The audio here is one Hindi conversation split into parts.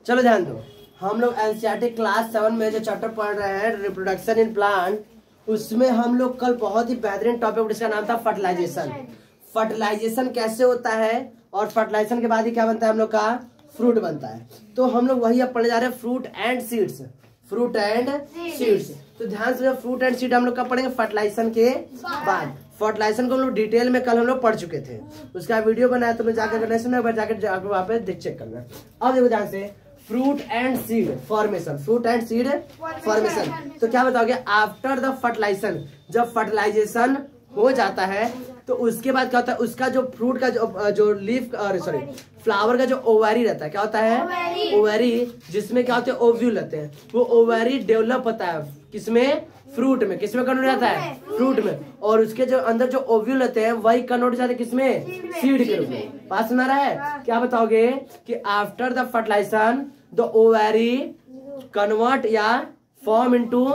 चलो ध्यान दो, हम लोग एनसीईआरटी क्लास 7 में जो चैप्टर पढ़ रहे हैं रिप्रोडक्शन इन प्लांट, उसमें हम लोग कल बहुत ही बेहतरीन टॉपिक जिसका नाम था फर्टिलाइजेशन। फर्टिलाइजेशन कैसे होता है और फर्टिलाइजेशन के बाद ही क्या बनता है हम लोग का फ्रूट बनता है। तो हम लोग वही अब पढ़ने जा रहे हैं fruit and seeds. Fruit and seeds, तो ध्यान से फ्रूट एंड सीड हम लोग कब पढ़ेंगे, फर्टिलाइजेशन के बाद। फर्टिलाइजेशन को हम लोग डिटेल में कल हम लोग पढ़ चुके थे, उसका वीडियो बनाया तो मैं जाकर जाकर वहाँ पे चेक करना। अब देखो ध्यान से, fruit and seed formation, fruit and seed formation. तो क्या बताओगे, आफ्टर द फर्टिलाइजेशन, जब फर्टिलाइजेशन हो जाता है तो उसके बाद क्या होता है, उसका जो फ्रूट का जो लीफ सॉरी फ्लावर का जो ओवरी रहता है, क्या होता है ओवरी, जिसमें क्या होते हैं ओव्यूल रहते हैं, वो ओवरी डेवलप होता है किसमें, फ्रूट में। किसमें कन्वर्ट हो जाता है, फ्रूट में। और उसके जो अंदर जो ओव्यूल रहते हैं वही कन्वर्ट हो जाते हैं किसमें, सीड के रूप में। बात सुना रहा है, क्या बताओगे कि after the fertilisation the ovary convert या फॉर्म इनटू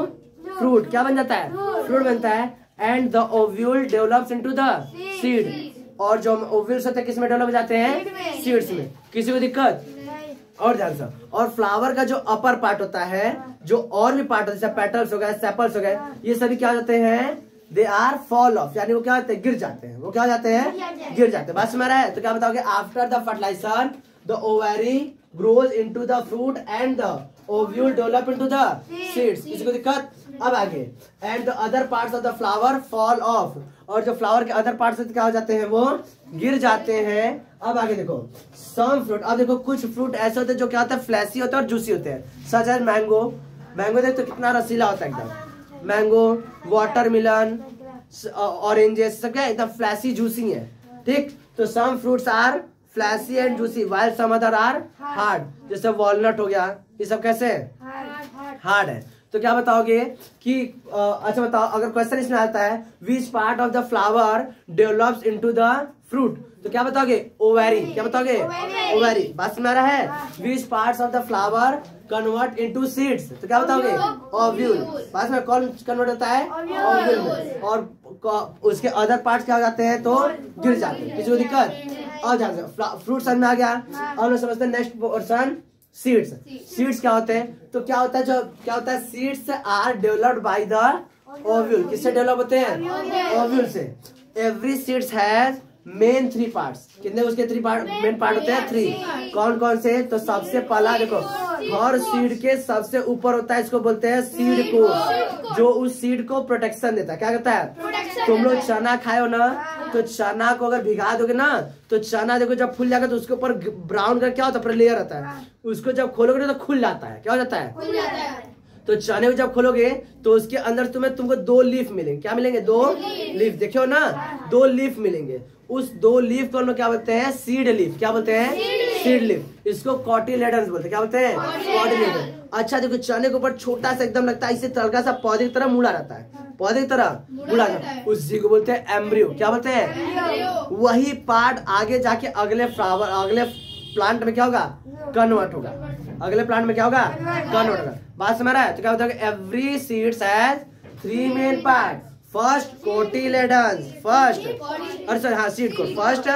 फ्रूट, क्या बन जाता है, फ्रूट बनता है। And the ovule develops into the seed, और जो ओव्यूल्स होते हैं किसमें डेवलप हो जाते हैं, सीड्स में। किसी को दिक्कत, और ध्यान से, और फ्लावर का जो अपर पार्ट होता है, जो और भी पार्ट जैसे पेटल्स हो गए, सेपल्स हो गए, ये सभी क्या होते हैं, दे आर फॉल ऑफ, यानी वो क्या होते हैं, गिर जाते हैं। वो क्या हो जाते हैं, गिर जाते हैं। बस में रहा है, तो क्या बताओगे, after the fertilisation the ovary grows into the fruit and the ovule develop into the seeds. किसी को दिक्कत, अब आगे, and the other parts of the flower fall off, और जो फ्लावर के अदर पार्ट्स क्या हो जाते हैं, वो गिर जाते हैं। अब आगे देखो, सम फ्रूट, अब देखो कुछ फ्रूट ऐसे होते हैं जो क्या होता है, फ्लैशी होते हैं और जूसी होते हैं। सच है मैंगो, मैंगो देख तो कितना रसीला होता है एकदम, मैंगो, वाटरमेलन, ऑरेंजेस, सब क्या एकदम फ्लैशी जूसी है, ठीक। तो some fruits are fleshy and juicy while some other are hard, जैसे वॉलनट हो गया, ये सब कैसे हार्ड है। तो क्या बताओगे कि अच्छा बताओ, अगर क्वेश्चन इसमें आता है which part of the flower develops into the fruit, तो क्या बताओगे, ओवरी। क्या बताओगे, ओवरी। बात सुना रहा है, which parts of the flower convert into seeds, तो क्या बताओगे, ओव्यूल। बात में कौन कन्वर्ट होता है, ओव्यूल, और उसके अदर पार्ट्स क्या हो जाते हैं, तो गिर जाते हैं। किसी को दिक्कत, और ध्यान से फ्रूट समझ में आ गया। अब हम समझते हैं नेक्स्ट पोर्शन, सीड्स। सीड्स क्या होते हैं, तो क्या होता है, जो क्या होता है, seeds are developed by the ovule. किससे डेवलप होते हैं, ओव्यूल से। Every seeds has main 3 parts, कितने उसके 3 पार्ट मेन पार्ट होते हैं, 3। कौन कौन से, तो सबसे पहला देखो, हर सीड के सबसे ऊपर होता है, इसको बोलते हैं सीड कोट, जो उस सीड को प्रोटेक्शन देता है। क्या कहता है, तुम लोग चना खाए हो ना, तो चना को अगर भिगा दोगे ना, तो चना देखो जब फूल जाएगा तो उसके ऊपर ब्राउन का क्या होता है, लेयर होता है, उसको जब खोलोगे तो खुल जाता है। क्या हो जाता है, तो चने को जब खोलोगे तो उसके अंदर तुमको 2 लीफ मिलेंगे। क्या मिलेंगे, 2 लीफ, देखियो ना, 2 लीफ मिलेंगे। उस 2 लीफ को हम लोग क्या बोलते हैं, सीड लीफ। क्या बोलते हैं, सीड लीफ। इसको कॉटिलेडन्स बोलते हैं। क्या बोलते हैं, कॉटिलेडन। अच्छा देखो, चने के ऊपर छोटा सा एकदम लगता है, इसे हल्का सा पौधे की तरह मुड़ा रहता है, पौधे की तरह मुड़ा रहता है, उसी को बोलते हैं एम्ब्रियो। क्या बोलते हैं, वही पार्ट आगे जाके अगले फ्लावर, अगले प्लांट में क्या होगा, कन्वर्ट होगा। अगले प्लांट में क्या होगा, कन्वर्ट होगा। बात समझ रहा है, तो क्या होता है, every seeds has 3 main part. First cotyledons, first, और सॉरी हाँ seed coat, first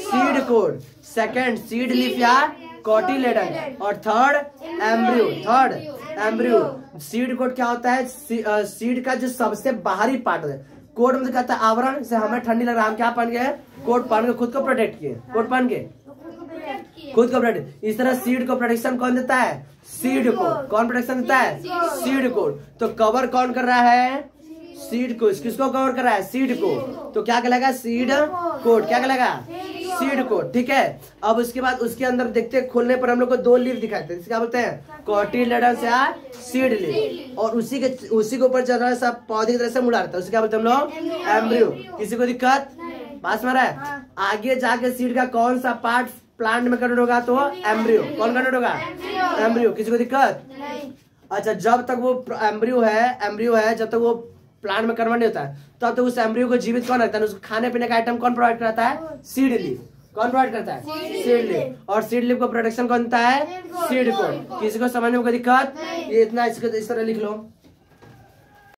seed coat, second seed leaf या कोटिलेडन, और third embryo. Third embryo. Seed coat क्या होता है, सीड का जो सबसे बाहरी पार्ट होता है। कोट मतलब कहता है आवरण, से हमें ठंडी लग रहा है, हम क्या पहन गए, कोट पहन के खुद को प्रोटेक्ट किए, कोट पहन के खुद को प्रोटेक्ट। इस तरह सीड को प्रोटेक्शन कौन देता है, सीड कोट। कौन प्रोटेक्शन देता है, सीड कोट। तो कवर कौन कर रहा है, सीड को। किसको कवर कर रहा है, सीड को। तो क्या कहलाएगा, सीड कोट। क्या कहलाएगा, सीड कोट, ठीक है। अब उसके बाद उसके अंदर देखते हैं, खोलने पर हम लोग को 2 लीफ दिखाई देते हैं, क्या बोलते हैं, कोटिलेडन्स या सीड लीफ। और उसी के ऊपर चल रहा है सब पौधे की तरह से मुड़ा रहता है, उसे क्या बोलते हैं हम लोग, एम्ब्रियो। किसी को दिक्कत, बात में रहा है। आगे जाके सीड का कौन सा पार्ट प्लांट में कन्वर्ट होगा, तो एम्ब्रियो। कौन कन्वर्ट होगा, एम्ब्रियो। किसी को दिक्कत, अच्छा जब तक वो एम्ब्रियो है, जब तक वो प्लांट में कन्वर्ट नहीं होता है, तब तक उस एम्ब्रियो को जीवित कौन रखता है, उसको खाने पीने का आइटम कौन प्रोवाइड करता है, सीड लीफ। कौन प्रोवाइड करता है, सीड लीफ। और सीड लीफ को प्रोटेक्शन कौन देता है, सीड कोट। किसी को समझने में कोई दिक्कत, ये इतना इस तरह लिख लो।